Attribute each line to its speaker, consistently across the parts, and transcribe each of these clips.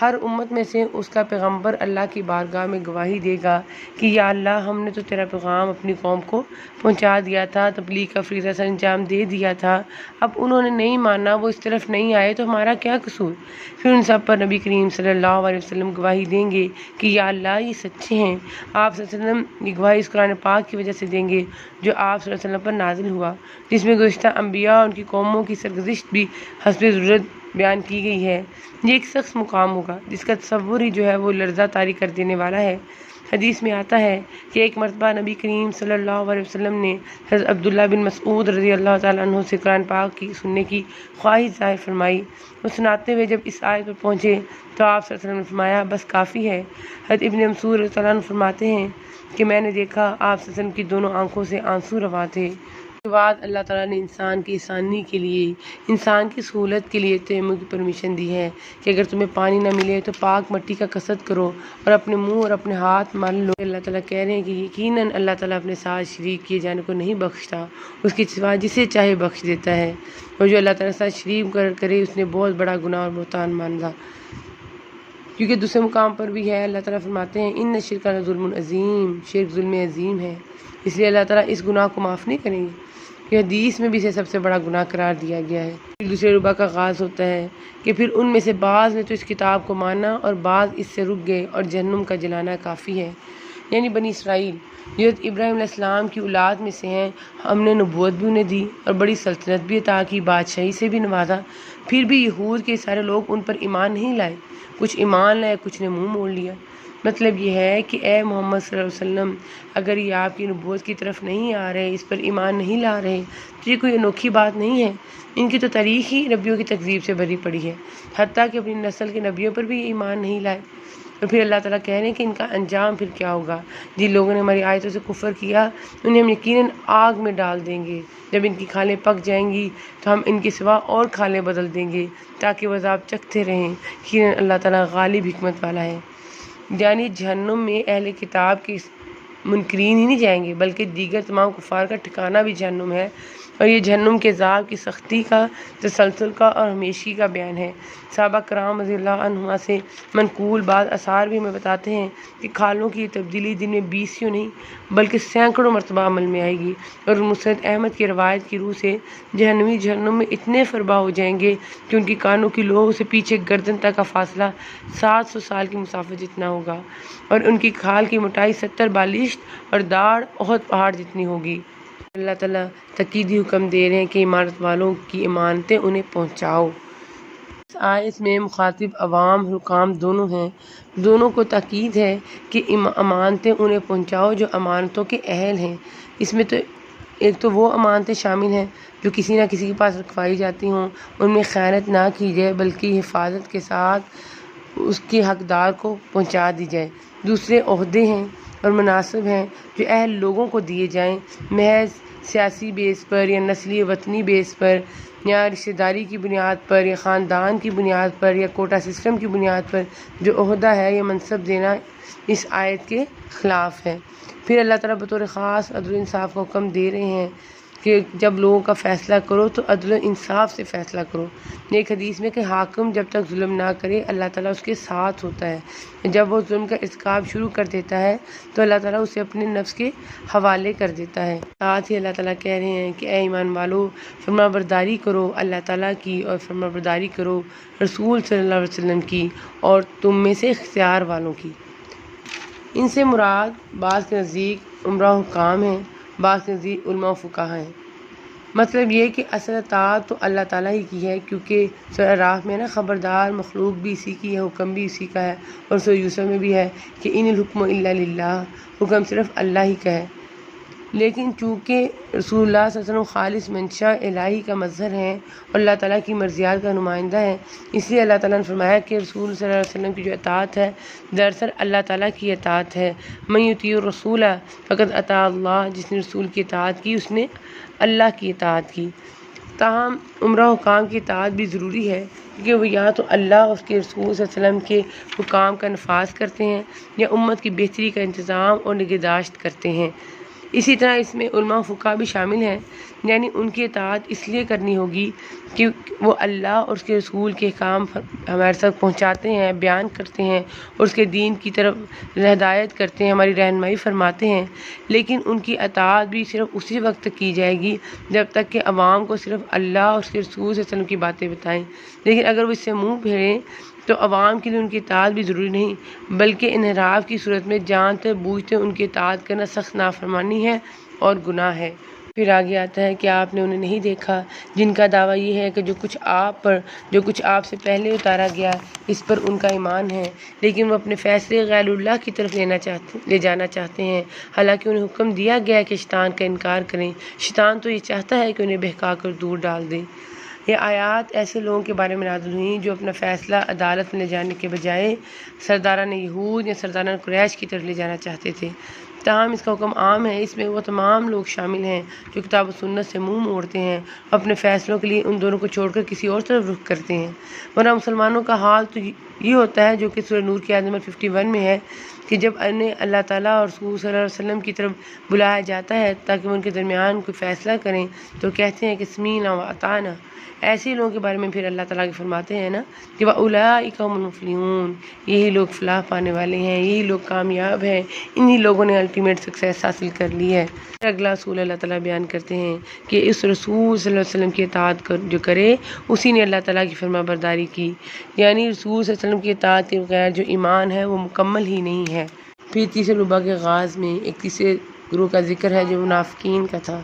Speaker 1: ہر امت میں سے اس کا پیغمبر اللہ کی بارگاہ میں گواہی دے گا کہ یا اللہ، ہم نے تو تیرا پیغام اپنی قوم کو پہنچا دیا تھا، تبلیغ کا فریضہ سر انجام دے دیا تھا، اب انہوں نے نہیں مانا، وہ اس طرف نہیں آئے تو ہمارا کیا قصور؟ پھر ان سب پر نبی کریم صلی اللہ علیہ وسلم گواہی دیں گے کہ یا اللہ، یہ سچے ہیں۔ آپ صلی اللہ علیہ وسلم یہ گواہی اس قرآن پاک کی وجہ سے دیں گے جو آپ صلی اللہ علیہ وسلم پر نازل ہوا، جس میں گزشتہ انبیاء اور ان کی قوموں کی سرگزشت بھی حسب ضرورت بیان کی گئی ہے۔ یہ ایک سخت مقام ہوگا جس کا تصور ہی جو ہے وہ لرزہ طاری کر دینے والا ہے۔ حدیث میں آتا ہے کہ ایک مرتبہ نبی کریم صلی اللہ علیہ وسلم نے حضرت عبداللہ بن مسعود رضی اللہ تعالیٰ عنہ سے قرآن پاک کی سننے کی خواہش ظاہر فرمائی۔ وہ سناتے ہوئے جب اس آیت پر پہنچے تو آپ صلی اللہ علیہ وسلم نے فرمایا بس کافی ہے۔ حضرت ابن مسعود رضی اللہ عنہ فرماتے ہیں کہ میں نے دیکھا آپ صلی اللہ علیہ وسلم کی دونوں آنکھوں سے آنسو رواں تھے۔ اس کے بعد اللہ تعالیٰ نے انسان کی آسانی کے لیے، انسان کی سہولت کے لیے تیمم کی پرمیشن دی ہے کہ اگر تمہیں پانی نہ ملے تو پاک مٹی کا قصد کرو اور اپنے منہ اور اپنے ہاتھ مل لو۔ اللہ تعالیٰ کہہ رہے ہیں کہ یقیناً اللہ تعالیٰ اپنے ساتھ شریک کیے جانے کو نہیں بخشتا، اس کے سوا جسے چاہے بخش دیتا ہے، اور جو اللہ تعالیٰ کے ساتھ شریک کرے اس نے بہت بڑا گناہ اور بہتان مانا۔ کیونکہ دوسرے مقام پر بھی ہے، اللہ تعالیٰ فرماتے ہیں ان الشرک لظلم عظیم، شرک ظلم عظیم ہے، اس لیے اللہ تعالیٰ اس گناہ کو معاف نہیں کریں گے۔ یہ حدیث میں بھی اسے سب سے بڑا گناہ قرار دیا گیا ہے۔ پھر دوسرے ربع کا آغاز ہوتا ہے کہ پھر ان میں سے بعض نے تو اس کتاب کو مانا اور بعض اس سے رک گئے اور جہنم کا جلانا کافی ہے۔ یعنی بنی اسرائیل جو ابراہیم علیہ السلام کی اولاد میں سے ہیں، ہم نے نبوت بھی انہیں دی اور بڑی سلطنت بھی عطا کی، بادشاہی سے بھی نوازا، پھر بھی یہود کے سارے لوگ ان پر ایمان نہیں لائے، کچھ ایمان لائے، کچھ نے منہ موڑ لیا۔ مطلب یہ ہے کہ اے محمد صلی اللہ علیہ وسلم، اگر یہ آپ کی نبوت کی طرف نہیں آ رہے، اس پر ایمان نہیں لا رہے تو یہ کوئی انوکھی بات نہیں ہے۔ ان کی تو تاریخ ہی نبیوں کی تکذیب سے بھری پڑی ہے، حتیٰ کہ اپنی نسل کے نبیوں پر بھی ایمان نہیں لائے۔ اور پھر اللہ تعالیٰ کہہ رہے ہیں کہ ان کا انجام پھر کیا ہوگا؟ جن لوگوں نے ہماری آیتوں سے کفر کیا انہیں ہم یقیناً آگ میں ڈال دیں گے، جب ان کی کھالیں پک جائیں گی تو ہم ان کے سوا اور کھالیں بدل دیں گے تاکہ وہ عذاب چکھتے رہیں۔ یقیناً اللہ تعالیٰ غالب حکمت والا ہے۔ یعنی جہنم میں اہل کتاب کے منکرین ہی نہیں جائیں گے بلکہ دیگر تمام کفار کا ٹھکانہ بھی جہنم ہے، اور یہ جہنم کے عذاب کی سختی کا، تسلسل کا اور ہمیشگی کا بیان ہے۔ صحابہ کرام رضی اللہ عنہما سے منقول بعض آثار بھی ہمیں بتاتے ہیں کہ کھالوں کی یہ تبدیلی دن میں 20 نہیں بلکہ سینکڑوں مرتبہ عمل میں آئے گی، اور مسند احمد کی روایت کی روح سے جہنمی جہنم میں اتنے فربا ہو جائیں گے کہ ان کی کانوں کی لوہوں سے پیچھے گردن تک کا فاصلہ 700 سال کی مسافت جتنا ہوگا، اور ان کی کھال کی موٹائی 70 بالشت اور داڑھ احد پہاڑ جتنی ہوگی۔ اللہ تعالیٰ تاکیدی حکم دے رہے ہیں کہ عمارت والوں کی امانتیں انہیں پہنچاؤ۔ اس آیت میں مخاطب عوام حکام دونوں ہیں، دونوں کو تاکید ہے کہ امانتیں انہیں پہنچاؤ جو امانتوں کے اہل ہیں۔ اس میں تو ایک تو وہ امانتیں شامل ہیں جو کسی نہ کسی کے پاس رکھوائی جاتی ہوں، ان میں خیانت نہ کی جائے بلکہ حفاظت کے ساتھ اس کے حقدار کو پہنچا دی جائے۔ دوسرے عہدے ہیں اور مناصب ہیں جو اہل لوگوں کو دیے جائیں، محض سیاسی بیس پر یا نسلی وطنی بیس پر یا رشتہ داری کی بنیاد پر یا خاندان کی بنیاد پر یا کوٹا سسٹم کی بنیاد پر جو عہدہ ہے یا منصب دینا اس آیت کے خلاف ہے۔ پھر اللہ تعالیٰ بطور خاص عدل و انصاف کا حکم دے رہے ہیں کہ جب لوگوں کا فیصلہ کرو تو عدل و انصاف سے فیصلہ کرو۔ ایک حدیث میں کہ حاکم جب تک ظلم نہ کرے اللہ تعالیٰ اس کے ساتھ ہوتا ہے، جب وہ ظلم کا ارتکاب شروع کر دیتا ہے تو اللہ تعالیٰ اسے اپنے نفس کے حوالے کر دیتا ہے۔ ساتھ ہی اللہ تعالیٰ کہہ رہے ہیں کہ اے ایمان والو، فرمانبرداری کرو اللہ تعالیٰ کی اور فرمانبرداری کرو رسول صلی اللہ علیہ وسلم کی اور تم میں سے اختیار والوں کی۔ ان سے مراد بعض کے نزدیک عمرہ حکام ہیں، بعض کے نزدیک علماء و فقہا ہیں۔ مطلب یہ کہ اصل اطاعت تو اللہ تعالیٰ ہی کی ہے، کیونکہ سورہ اعراف میں خبردار مخلوق بھی اسی کی ہے، حکم بھی اسی کا ہے، اور سورہ یوسف میں بھی ہے کہ ان الحکم الا للہ، حکم صرف اللہ ہی کا ہے۔ لیکن چونکہ رسول اللہ صلی اللہ علیہ وسلم خالص منشا الہی کا مظہر ہیں اور اللہ تعالیٰ کی مرضیات کا نمائندہ ہے، اس لیے اللہ تعالیٰ نے فرمایا کہ رسول صلی اللہ علیہ وسلم کی جو اطاعت ہے دراصل اللہ تعالیٰ کی اطاعت ہے۔ من یطیع الرسول فقد اطاع اللہ، جس نے رسول کی اطاعت کی اس نے اللہ کی اطاعت کی۔ تاہم عمرہ حکام کی اطاعت بھی ضروری ہے کیونکہ وہ یا تو اللہ اور اس کے رسول صلی اللہ علیہ وسلم کے حکام کا نفاذ کرتے ہیں یا امت کی بہتری کا انتظام اور نگہداشت کرتے ہیں۔ اسی طرح اس میں علماء فقہا بھی شامل ہیں، یعنی ان کی اطاعت اس لیے کرنی ہوگی کہ وہ اللہ اور اس کے رسول کے کام ہمارے تک پہنچاتے ہیں، بیان کرتے ہیں اور اس کے دین کی طرف ہدایت کرتے ہیں، ہماری رہنمائی فرماتے ہیں، لیکن ان کی اطاعت بھی صرف اسی وقت تک کی جائے گی جب تک کہ عوام کو صرف اللہ اور اس کے رسول صلی اللہ علیہ وسلم کی باتیں بتائیں۔ لیکن اگر وہ اس سے منہ پھیریں تو عوام کے لیے ان کی اطاعت بھی ضروری نہیں، بلکہ انحراف کی صورت میں جانتے بوجھتے ان کی اطاعت کرنا سخت نافرمانی ہے اور گناہ ہے۔ پھر آگے آتا ہے کہ آپ نے انہیں نہیں دیکھا جن کا دعویٰ یہ ہے کہ جو کچھ آپ سے پہلے اتارا گیا اس پر ان کا ایمان ہے، لیکن وہ اپنے فیصلے غیر اللہ کی طرف لے جانا چاہتے ہیں، حالانکہ انہیں حکم دیا گیا ہے کہ شیطان کا انکار کریں۔ شیطان تو یہ چاہتا ہے کہ انہیں بہکا کر دور ڈال دے۔ یہ آیات ایسے لوگوں کے بارے میں نازل ہوئیں جو اپنا فیصلہ عدالت میں لے جانے کے بجائے سرداران یہود یا سرداران قریش کی طرف لے جانا چاہتے تھے۔ تاہم اس کا حکم عام ہے، اس میں وہ تمام لوگ شامل ہیں جو کتاب و سنت سے منہ موڑتے ہیں اور اپنے فیصلوں کے لیے ان دونوں کو چھوڑ کر کسی اور طرف رخ کرتے ہیں۔ ورنہ مسلمانوں کا حال تو یہ ہوتا ہے جو کہ سورہ نور کی آیت نمبر 51 میں ہے کہ جب انہیں اللہ تعالیٰ اور رسول صلی اللہ علیہ وسلم کی طرف بلایا جاتا ہے تاکہ وہ ان کے درمیان کوئی فیصلہ کریں تو کہتے ہیں کہ سمیعنا و اطعنا۔ ایسے لوگوں کے بارے میں پھر اللہ تعالیٰ کے فرماتے ہیں نا کہ وَأُولَٰئِکَ هُمُ الْمُفْلِحُونَ، یہی لوگ فلاح پانے والے ہیں، یہی لوگ کامیاب ہیں، انہی لوگوں نے الٹیمیٹ سکسیس حاصل کر لی ہے۔ اگلا اصول اللہ تعالیٰ بیان کرتے ہیں کہ اس رسول صلی اللہ علیہ وسلم کی اطاعت جو کرے اسی نے اللہ تعالیٰ کی فرما برداری کی، یعنی رسول صلی اللہ علیہ وسلم کی اطاعت کے بغیر جو ایمان ہے وہ مکمل ہی نہیں ہے۔ پھر تیسرے ربع کے آغاز میں ایک تیسرے گروہ کا ذکر ہے جو منافقین کا تھا۔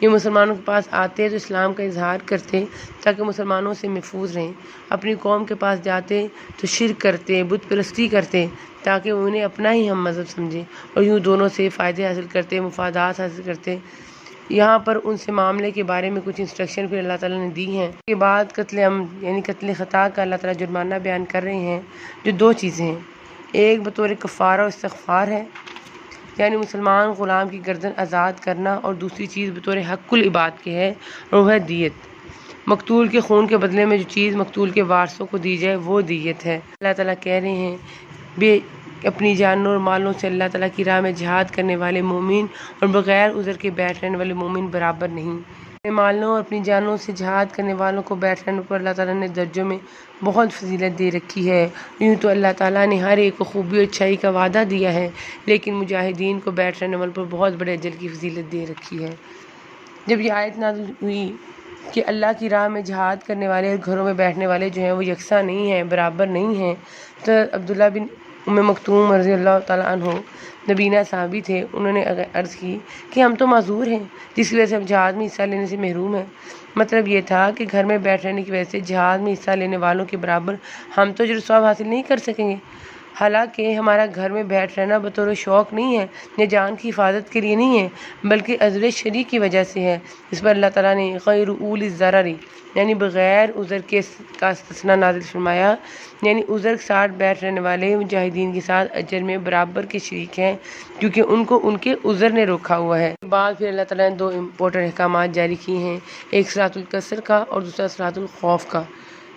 Speaker 1: یہ مسلمانوں کے پاس آتے تو اسلام کا اظہار کرتے تاکہ مسلمانوں سے محفوظ رہیں، اپنی قوم کے پاس جاتے تو شرک کرتے، بت پرستی کرتے تاکہ وہ انہیں اپنا ہی ہم مذہب سمجھیں اور یوں دونوں سے فائدے حاصل کرتے، مفادات حاصل کرتے۔ یہاں پر ان سے معاملے کے بارے میں کچھ انسٹرکشن پھر اللہ تعالیٰ نے دی ہیں۔ اس کے بعد قتل عمد یعنی قتل خطا کا اللہ تعالیٰ جرمانہ بیان کر رہے ہیں، جو دو چیزیں ہیں، ایک بطور کفارہ و استغفار ہے، یعنی مسلمان غلام کی گردن آزاد کرنا، اور دوسری چیز بطور حق العباد کے ہے اور وہ ہے دیت۔ مقتول کے خون کے بدلے میں جو چیز مقتول کے وارثوں کو دی جائے وہ دیت ہے۔ اللہ تعالیٰ کہہ رہے ہیں بے اپنی جانوں اور مالوں سے اللہ تعالیٰ کی راہ میں جہاد کرنے والے مومن اور بغیر عذر کے بیٹھ رہنے والے مومن برابر نہیں۔ اپنے مالوں اور اپنی جانوں سے جہاد کرنے والوں کو بیٹھ رہنے پر اللہ تعالیٰ نے درجوں میں بہت فضیلت دے رکھی ہے۔ یوں تو اللہ تعالیٰ نے ہر ایک کو خوبی اور اچھائی کا وعدہ دیا ہے، لیکن مجاہدین کو بیٹھ رہنے والوں پر بہت بڑے اجر کی فضیلت دے رکھی ہے۔ جب یہ آیت نازل ہوئی کہ اللہ کی راہ میں جہاد کرنے والے اور گھروں میں بیٹھنے والے جو ہیں وہ یکساں نہیں ہیں، برابر نہیں ہیں، تو عبداللہ بن ام مکتوم رضی اللہ تعالیٰ عنہ نبینہ صحابی تھے، انہوں نے عرض کی کہ ہم تو معذور ہیں جس کی وجہ سے ہم جہاد میں حصہ لینے سے محروم ہیں۔ مطلب یہ تھا کہ گھر میں بیٹھ رہنے کی وجہ سے جہاد میں حصہ لینے والوں کے برابر ہم تو اجر و ثواب حاصل نہیں کر سکیں گے، حالانکہ ہمارا گھر میں بیٹھ رہنا بطور شوق نہیں ہے یا جان کی حفاظت کے لیے نہیں ہے، بلکہ عذر شرعی کی وجہ سے ہے۔ اس پر اللہ تعالیٰ نے غیر اولی الضرر یعنی بغیر عذر کے کا استثناء نازل فرمایا، یعنی عذر کے ساتھ بیٹھ رہنے والے مجاہدین کے ساتھ اجر میں برابر کے شریک ہیں کیونکہ ان کو ان کے عذر نے روکا ہوا ہے۔ بعد پھر اللہ تعالیٰ نے دو امپورٹنٹ احکامات جاری کیے ہیں، ایک صلاۃ القصر کا اور دوسرا صلاۃ الخوف کا۔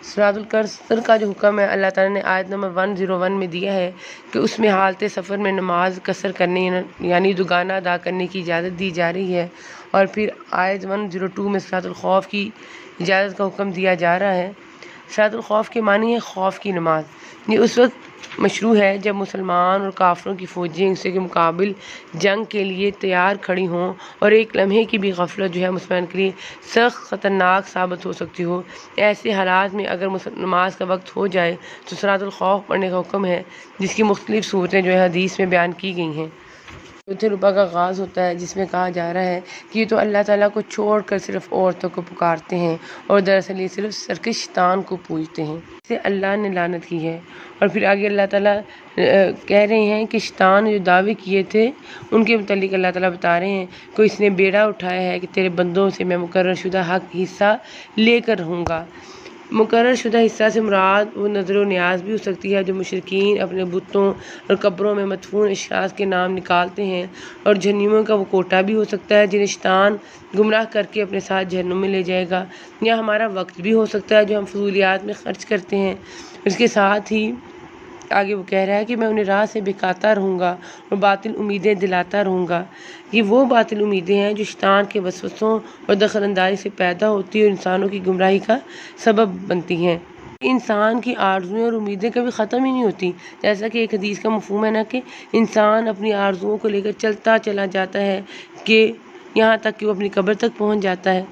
Speaker 1: صلاۃ القصر کا جو حکم ہے اللہ تعالیٰ نے آیت نمبر 101 میں دیا ہے کہ اس میں حالت سفر میں نماز قصر کرنے یعنی دوگانہ ادا کرنے کی اجازت دی جا رہی ہے، اور پھر آیت 102 میں صلاۃ الخوف کی اجازت کا حکم دیا جا رہا ہے۔ صلاۃ الخوف کے معنی ہے خوف کی نماز۔ یہ اس وقت مشروع ہے جب مسلمان اور کافروں کی فوجیں اسے کے مقابل جنگ کے لیے تیار کھڑی ہوں اور ایک لمحے کی بھی غفلت جو ہے مسلمان کے لیے سخت خطرناک ثابت ہو سکتی ہو۔ ایسے حالات میں اگر نماز کا وقت ہو جائے تو صلاۃ الخوف پڑھنے کا حکم ہے، جس کی مختلف صورتیں جو ہے حدیث میں بیان کی گئی ہیں۔ چوتھے ربع کا آغاز ہوتا ہے جس میں کہا جا رہا ہے کہ یہ تو اللہ تعالیٰ کو چھوڑ کر صرف عورتوں کو پکارتے ہیں اور دراصل یہ صرف سرکش شیطان کو پوجتے ہیں، اسے اللہ نے لعنت کی ہے۔ اور پھر آگے اللہ تعالیٰ کہہ رہے ہیں کہ شیطان نے جو دعوے کیے تھے ان کے متعلق اللہ تعالیٰ بتا رہے ہیں کہ اس نے بیڑا اٹھایا ہے کہ تیرے بندوں سے میں مقرر شدہ حق حصہ لے کر رہوں گا۔ مقرر شدہ حصہ سے مراد وہ نظر و نیاز بھی ہو سکتی ہے جو مشرکین اپنے بتوں اور قبروں میں مدفون اشخاص کے نام نکالتے ہیں، اور جہنمیوں کا وہ کوٹا بھی ہو سکتا ہے جنہیں شیطان گمراہ کر کے اپنے ساتھ جہنم میں لے جائے گا، یا ہمارا وقت بھی ہو سکتا ہے جو ہم فضولیات میں خرچ کرتے ہیں۔ اس کے ساتھ ہی آگے وہ کہہ رہا ہے کہ میں انہیں راہ سے بہکاتا رہوں گا اور باطل امیدیں دلاتا رہوں گا۔ یہ وہ باطل امیدیں ہیں جو شیطان کے وسوسوں اور دخل اندازی سے پیدا ہوتی اور انسانوں کی گمراہی کا سبب بنتی ہیں۔ انسان کی آرزویں اور امیدیں کبھی ختم ہی نہیں ہوتی، جیسا کہ ایک حدیث کا مفہوم ہے نا کہ انسان اپنی آرزوؤں کو لے کر چلتا چلا جاتا ہے کہ یہاں تک کہ وہ اپنی قبر تک پہنچ جاتا ہے۔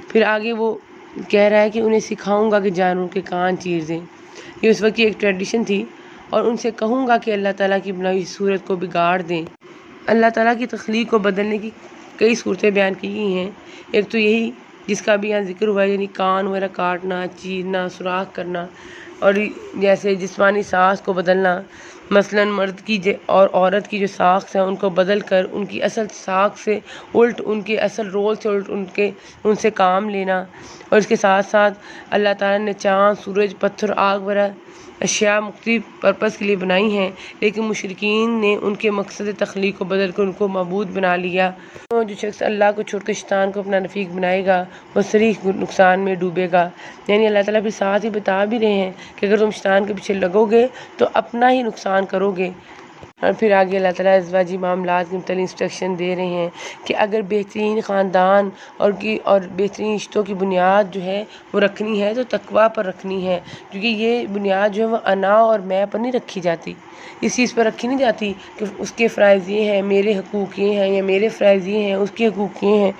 Speaker 1: پھر آگے وہ کہہ رہا ہے کہ انہیں سکھاؤں گا کہ جانوروں کے کان چیر دیں۔ یہ اس وقت کی ایک ٹریڈیشن تھی، اور ان سے کہوں گا کہ اللہ تعالیٰ کی بنائی صورت کو بگاڑ دیں۔ اللہ تعالیٰ کی تخلیق کو بدلنے کی کئی صورتیں بیان کی گئی ہیں۔ ایک تو یہی جس کا بھی یہاں ذکر ہوا ہے، یعنی کان وغیرہ کاٹنا، چیرنا، سوراخ کرنا، اور جیسے جسمانی ساخت کو بدلنا، مثلاً مرد کی اور عورت کی جو ساخت ہیں ان کو بدل کر ان کی اصل ساخت سے الٹ، ان کے اصل رول سے الٹ ان سے کام لینا۔ اور اس کے ساتھ ساتھ اللہ تعالیٰ نے چاند، سورج، پتھر، آگ وغیرہ اشیاء مختلف پرپس کے لیے بنائی ہیں، لیکن مشرکین نے ان کے مقصد تخلیق کو بدل کر ان کو معبود بنا لیا۔ جو شخص اللہ کو چھوڑ کر شیطان کو اپنا رفیق بنائے گا وہ صریح نقصان میں ڈوبے گا۔ یعنی اللہ تعالیٰ بھی ساتھ ہی بتا بھی رہے ہیں کہ اگر تم شیطان کے پیچھے لگو گے تو اپنا ہی نقصان کرو گے۔ اور پھر آگے اللہ تعالیٰ ازواجی معاملات کے متعلق انسٹرکشن دے رہے ہیں کہ اگر بہترین خاندان اور بہترین رشتوں کی بنیاد جو ہے وہ رکھنی ہے تو تقویٰ پر رکھنی ہے، کیونکہ یہ بنیاد جو ہے وہ انا اور میں پر نہیں رکھی جاتی، اس چیز پر رکھی نہیں جاتی کہ اس کے فرائض یہ ہیں، میرے حقوق یہ ہیں، یا میرے فرائض یہ ہیں، اس کے حقوق یہ ہیں۔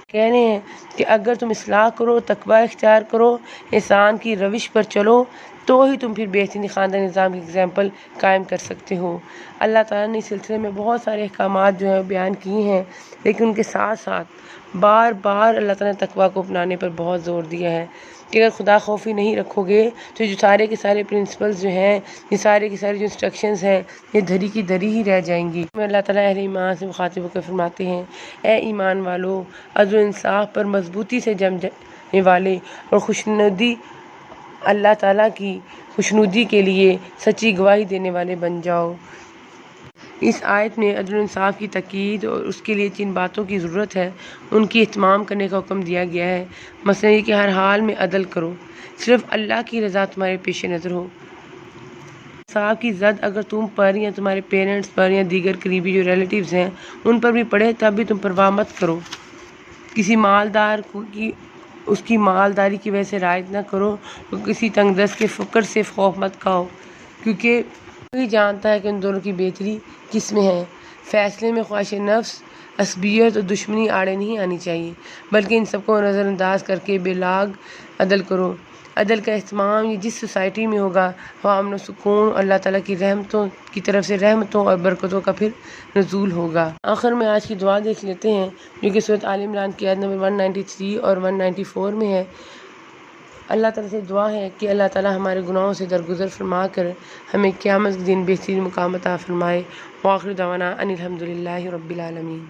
Speaker 1: کہہ رہے ہیں کہ اگر تم اصلاح کرو، تقویٰ اختیار کرو، احسان کی روش پر چلو، تو ہی تم پھر بہترین خاندان نظام کی اگزامپل قائم کر سکتے ہو۔ اللہ تعالیٰ نے اس سلسلے میں بہت سارے احکامات جو ہیں بیان کیے ہیں، لیکن ان کے ساتھ ساتھ بار بار اللہ تعالیٰ نے تقویٰ کو اپنانے پر بہت زور دیا ہے کہ اگر خدا خوفی نہیں رکھو گے تو جو سارے کے سارے پرنسپلز جو ہیں، یہ سارے کے سارے جو انسٹرکشنز ہیں، یہ دھری کی دھری ہی رہ جائیں گی۔ اللہ تعالیٰ اہل ایمان سے مخاطب ہو کر فرماتے ہیں، اے ایمان والو، عدل و انصاف پر مضبوطی سے جم جانے والے اور خوشنودی اللہ تعالیٰ کی خوشنودی کے لیے سچی گواہی دینے والے بن جاؤ۔ اس آیت میں عدل و انصاف کی تاکید اور اس کے لیے جن باتوں کی ضرورت ہے ان کی اہتمام کرنے کا حکم دیا گیا ہے، مثلا یہ کہ ہر حال میں عدل کرو، صرف اللہ کی رضا تمہارے پیش نظر ہو۔ انصاف کی زد اگر تم پر یا تمہارے پیرنٹس پر یا دیگر قریبی جو ریلیٹیوز ہیں ان پر بھی پڑے تب بھی تم پرواہ مت کرو۔ کسی مالدار کی اس کی مالداری کی وجہ سے رعایت نہ کرو، کسی تنگ دست کے فقر سے خوف مت کھاؤ، کیونکہ وہی جانتا ہے کہ ان دونوں کی بہتری کس میں ہے۔ فیصلے میں خواہش نفس، عصبیت اور دشمنی آڑے نہیں آنی چاہیے، بلکہ ان سب کو نظر انداز کر کے بے لاگ عدل کرو۔ عدل کا اہتمام یہ جس سوسائٹی میں ہوگا وہاں امن و سکون اور اللہ تعالیٰ کی رحمتوں کی طرف سے رحمتوں اور برکتوں کا پھر نزول ہوگا۔ آخر میں آج کی دعا دیکھ لیتے ہیں جو کہ سورۃ آل عمران کی آیت نمبر 193 اور 194 میں ہے۔ اللہ تعالیٰ سے دعا ہے کہ اللہ تعالیٰ ہمارے گناہوں سے درگزر فرما کر ہمیں قیامت کے دن بہترین مقام عطا فرمائے۔ وآخر دعوانا ان الحمد للہ رب العالمین۔